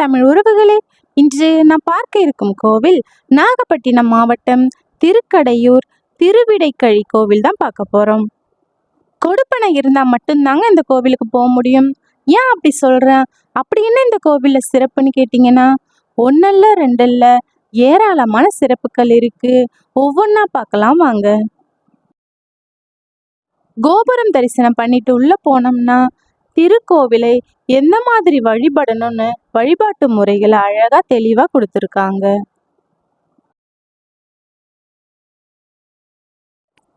தமிழ் உறவுகளே, இன்று நான் பார்க்க இருக்கும் கோவில் நாகப்பட்டினம் மாவட்டம் திருக்கடையூர் திருவிடைக்கழி கோவில் தான் பார்க்க போறோம். கொடுப்பனை இருந்தா மட்டும்தாங்க இந்த கோவிலுக்கு போக முடியும். ஏன் அப்படி சொல்றேன்? அப்படி என்ன இந்த கோவில்ல சிறப்புன்னு கேட்டீங்கன்னா, ஒன்னல்ல ரெண்டல்ல ஏராளமான சிறப்புகள் இருக்கு. ஒவ்வொன்னா பார்க்கலாம் வாங்க. கோபுரம் தரிசனம் பண்ணிட்டு உள்ள போனோம்னா திருக்கோவிலை எந்த மாதிரி வழிபடணும்னு வழிபாட்டு முறைகளை அழகா தெளிவா கொடுத்துருக்காங்க.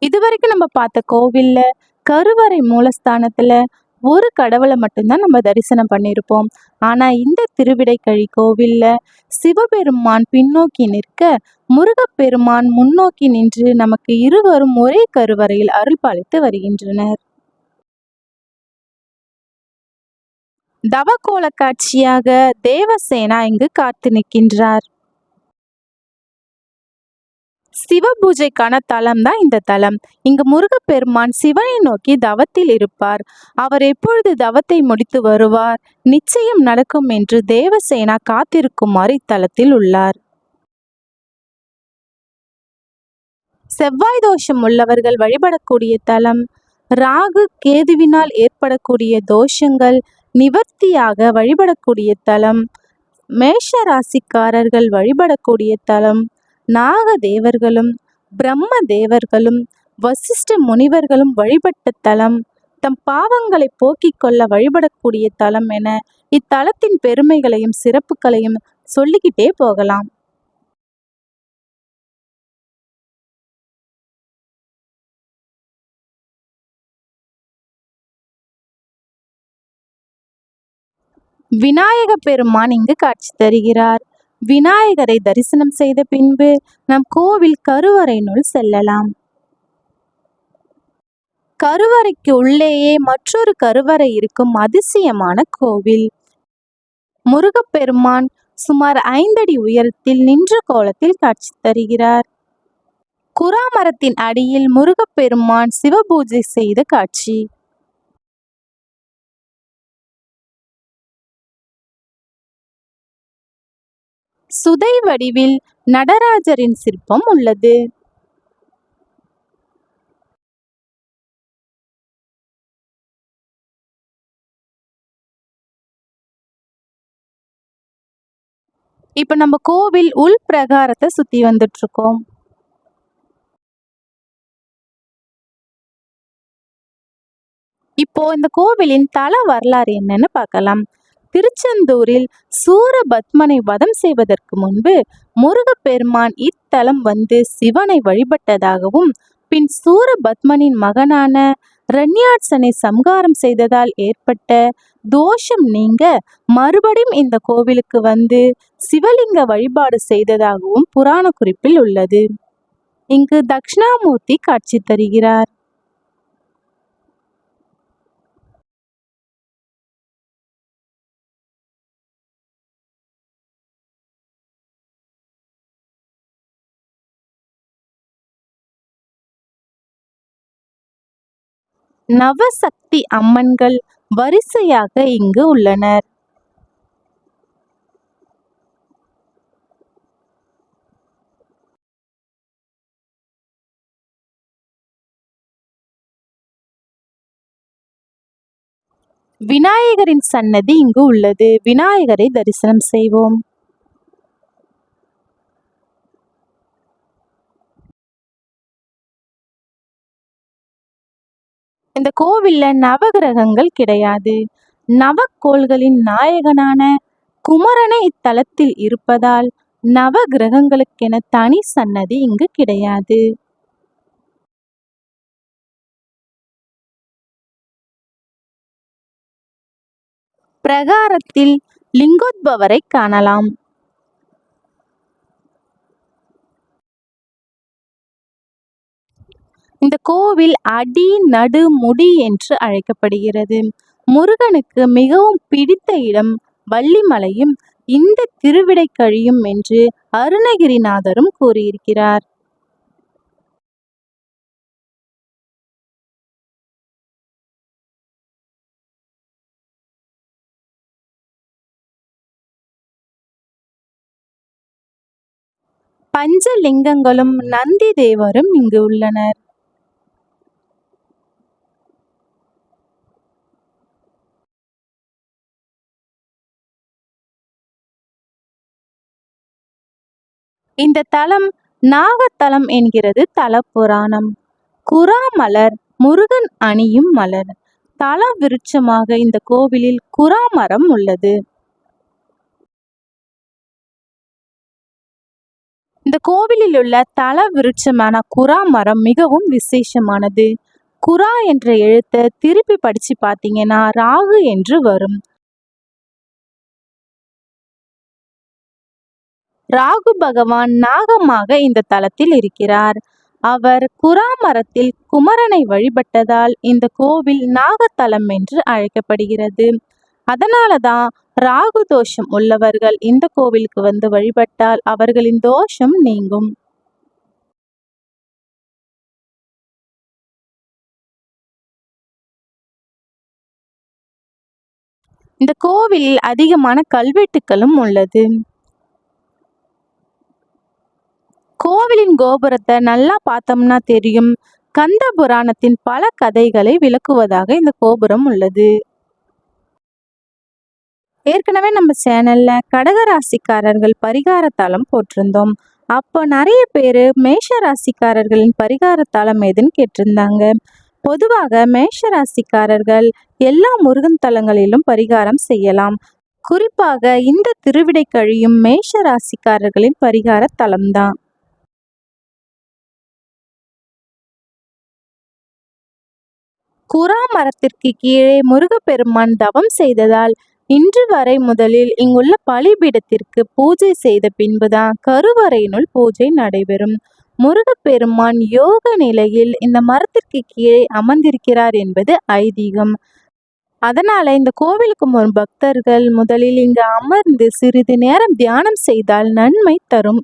இதுவரைக்கும் நம்ம பார்த்த கோவில்ல கருவறை மூலஸ்தானத்துல ஒரு கடவுளை மட்டும்தான் நம்ம தரிசனம் பண்ணியிருப்போம். ஆனா இந்த திருவிடைக்கழி கோவில்ல சிவபெருமான் பின்னோக்கி நிற்க, முருகப்பெருமான் முன்னோக்கி நின்று நமக்கு இருவரும் ஒரே கருவறையில் அருள் பாலித்து வருகின்றனர். தவக்கோல காட்சியாக தேவசேனா இங்கு காத்து நிற்கின்றார். சிவ பூஜைக்கான தலம் தான் இந்த தலம். இங்கு முருகப்பெருமான் சிவனை நோக்கி தவத்தில் இருப்பார். அவர் எப்பொழுது தவத்தை முடித்து வருவார், நிச்சயம் நடக்கும் என்று தேவசேனா காத்திருக்குமாறு இத்தலத்தில் உள்ளார். செவ்வாய் தோஷம் உள்ளவர்கள் வழிபடக்கூடிய தலம். ராகு கேதுவினால் ஏற்படக்கூடிய தோஷங்கள் நிவர்த்தியாக வழிபடக்கூடிய தலம். மேஷ ராசிக்காரர்கள் வழிபடக்கூடிய தலம். நாக தேவர்களும் பிரம்ம தேவர்களும் வசிஷ்ட முனிவர்களும் வழிபட்ட தலம். தம் பாவங்களை போக்கிக் கொள்ள வழிபடக்கூடிய தலம் என இத்தலத்தின் பெருமைகளையும் சிறப்புகளையும் சொல்லிக்கிட்டே போகலாம். விநாயக பெருமான் இங்கு காட்சி தருகிறார். விநாயகரை தரிசனம் செய்த பின்பு நம் கோவில் கருவறையினுள் செல்லலாம். கருவறைக்கு உள்ளேயே மற்றொரு கருவறை இருக்கும் அதிசயமான கோவில். முருகப்பெருமான் சுமார் 5 அடி உயரத்தில் நின்ற கோலத்தில் காட்சி தருகிறார். குராமரத்தின் அடியில் முருகப்பெருமான் சிவபூஜை செய்த காட்சி. சுதை வடிவில் நடராஜரின் சிற்பம் உள்ளது. இப்ப நம்ம கோவில் உள் பிரகாரத்தை சுத்தி வந்துட்டு இருக்கோம். இப்போ இந்த கோவிலின் தல வரலாறு என்னன்னு பார்க்கலாம். திருச்செந்தூரில் சூரபத்மனை வதம் செய்வதற்கு முன்பு முருகப்பெருமான் இத்தலம் வந்து சிவனை வழிபட்டதாகவும், பின் சூரபத்மனின் மகனான ரண்யாட்சனை சம்காரம் செய்ததால் ஏற்பட்ட தோஷம் நீங்க மறுபடியும் இந்த கோவிலுக்கு வந்து சிவலிங்க வழிபாடு செய்ததாகவும் புராண குறிப்பில் உள்ளது. இங்கு தட்சிணாமூர்த்தி காட்சி தருகிறார். நவசக்தி அம்மன்கள் வரிசையாக இங்கு உள்ளனர். விநாயகரின் சன்னதி இங்கு உள்ளது. விநாயகரை தரிசனம் செய்வோம். இந்த கோவில்ல நவகிரகங்கள் கிடையாது. நவக்கோள்களின் நாயகனான குமரனை இத்தலத்தில் இருப்பதால் நவகிரகங்களுக்கென தனி சன்னதி இங்கு கிடையாது. பிரகாரத்தில் லிங்கோத்பவரை காணலாம். இந்த கோவில் அடி நடு முடி என்று அழைக்கப்படுகிறது. முருகனுக்கு மிகவும் பிடித்த இடம் வள்ளிமலையும் இந்த திருவிடைக்கழியும் என்று அருணகிரிநாதரும் கூறியிருக்கிறார். பஞ்சலிங்கங்களும் நந்தி தேவரும் இங்கு உள்ளனர். இந்த தலம் நாகத்தலம் என்கிறது தல புராணம். குரா மலர் முருகன் அணியும் மலர். தல விருட்சமாக இந்த கோவிலில் குரா மரம் உள்ளது. இந்த கோவிலில் உள்ள தல விருட்சமான குரா மரம் மிகவும் விசேஷமானது. குரா என்ற எழுத்தை திருப்பி படிச்சு பார்த்தீங்கன்னா ராகு என்று வரும். ராகு பகவான் நாகமாக இந்த தலத்தில் இருக்கிறார். அவர் குரா மரத்தில் குமரனை வழிபட்டதால் இந்த கோவில் நாகத்தலம் என்று அழைக்கப்படுகிறது. அதனாலதான் ராகு தோஷம் உள்ளவர்கள் இந்த கோவிலுக்கு வந்து வழிபட்டால் அவர்களின் தோஷம் நீங்கும். இந்த கோவிலில் அதிகமான கல்வெட்டுக்களும் உள்ளது. கோவிலின் கோபுரத்தை நல்லா பார்த்தோம்னா தெரியும். கந்த புராணத்தின் பல கதைகளை விளக்குவதாக இந்த கோபுரம் உள்ளது. ஏற்கனவே நம்ம சேனல்ல கடகராசிக்காரர்கள் பரிகார தலம் போட்டிருந்தோம். அப்போ நிறைய பேர் மேஷ ராசிக்காரர்களின் பரிகார தலம் எதுன்னு கேட்டிருந்தாங்க. பொதுவாக மேஷ ராசிக்காரர்கள் எல்லா முருகன் தலங்களிலும் பரிகாரம் செய்யலாம். குறிப்பாக இந்த திருவிடைக்கழியும் மேஷ ராசிக்காரர்களின் பரிகார தலம்தான். குரா மரத்திற்கு கீழே முருகப்பெருமான் தவம் செய்ததால் இன்று வரை முதலில் இங்குள்ள பலிபீடத்திற்கு பூஜை செய்த பின்புதான் கருவறையினுள் பூஜை நடைபெறும். முருகப்பெருமான் யோக நிலையில் இந்த மரத்திற்கு கீழே அமர்ந்திருக்கிறார் என்பது ஐதீகம். அதனால இந்த கோவிலுக்கு வரும் பக்தர்கள் முதலில் இங்கு அமர்ந்து சிறிது நேரம் தியானம் செய்தால் நன்மை தரும்.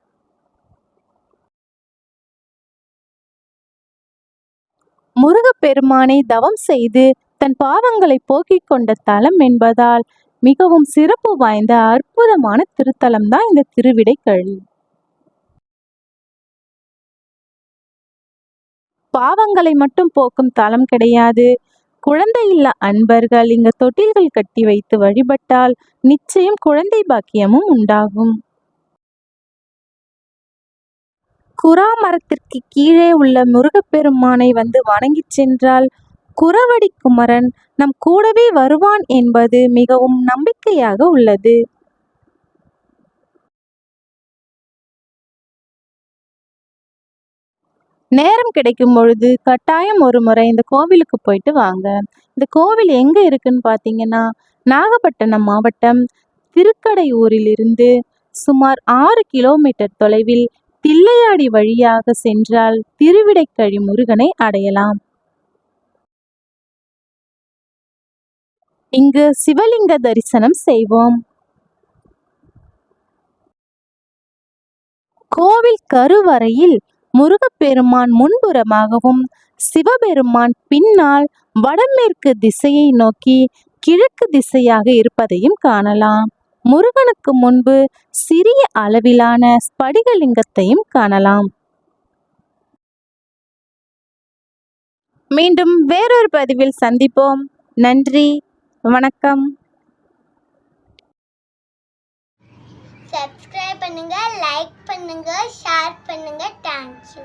முருகப்பெருமானை தவம் செய்து தன் பாவங்களை போக்கிக் கொண்ட தலம் என்பதால் மிகவும் சிறப்பு வாய்ந்த அற்புதமான திருத்தலம் தான் இந்த திருவிடைக்கழி. பாவங்களை மட்டும் போக்கும் தலம் கிடையாது. குழந்தையில்லா அன்பர்கள் இங்க தொட்டில்கள் கட்டி வைத்து வழிபட்டால் நிச்சயம் குழந்தை பாக்கியமும் உண்டாகும். குரா மரத்திற்கு கீழே உள்ள முருகப்பெருமானை வந்து வணங்கிச் சென்றால் குறவடி குமரன் நம் கூடவே வருவான் என்பது மிகவும் நம்பிக்கையாக உள்ளது. நேரம் கிடைக்கும் பொழுது கட்டாயம் ஒரு முறை இந்த கோவிலுக்கு போயிட்டு வாங்க. இந்த கோவில் எங்க இருக்குன்னு பார்த்தீங்கன்னா நாகப்பட்டினம் மாவட்டம் திருக்கடையூரிலிருந்து சுமார் 6 கிலோமீட்டர் தொலைவில் தில்லையாடி வழியாக சென்றால் திருவிடைக்கழி முருகனை அடையலாம். இங்கு சிவலிங்க தரிசனம் செய்வோம். கோவில் கருவறையில் முருகப்பெருமான் முன்புறமாகவும் சிவபெருமான் பின்னால் வடமேற்கு திசையை நோக்கி கிழக்கு திசையாக இருப்பதையும் காணலாம். முருகனுக்கு முன்பு சிறிய அளவிலான ஸ்படிகலிங்கத்தையும் காணலாம். மீண்டும் வேறொரு பதிவில் சந்திப்போம். நன்றி, வணக்கம். சப்ஸ்கிரைப் பண்ணுங்க, லைக் பண்ணுங்க, ஷேர் பண்ணுங்க. தேங்க்யூ.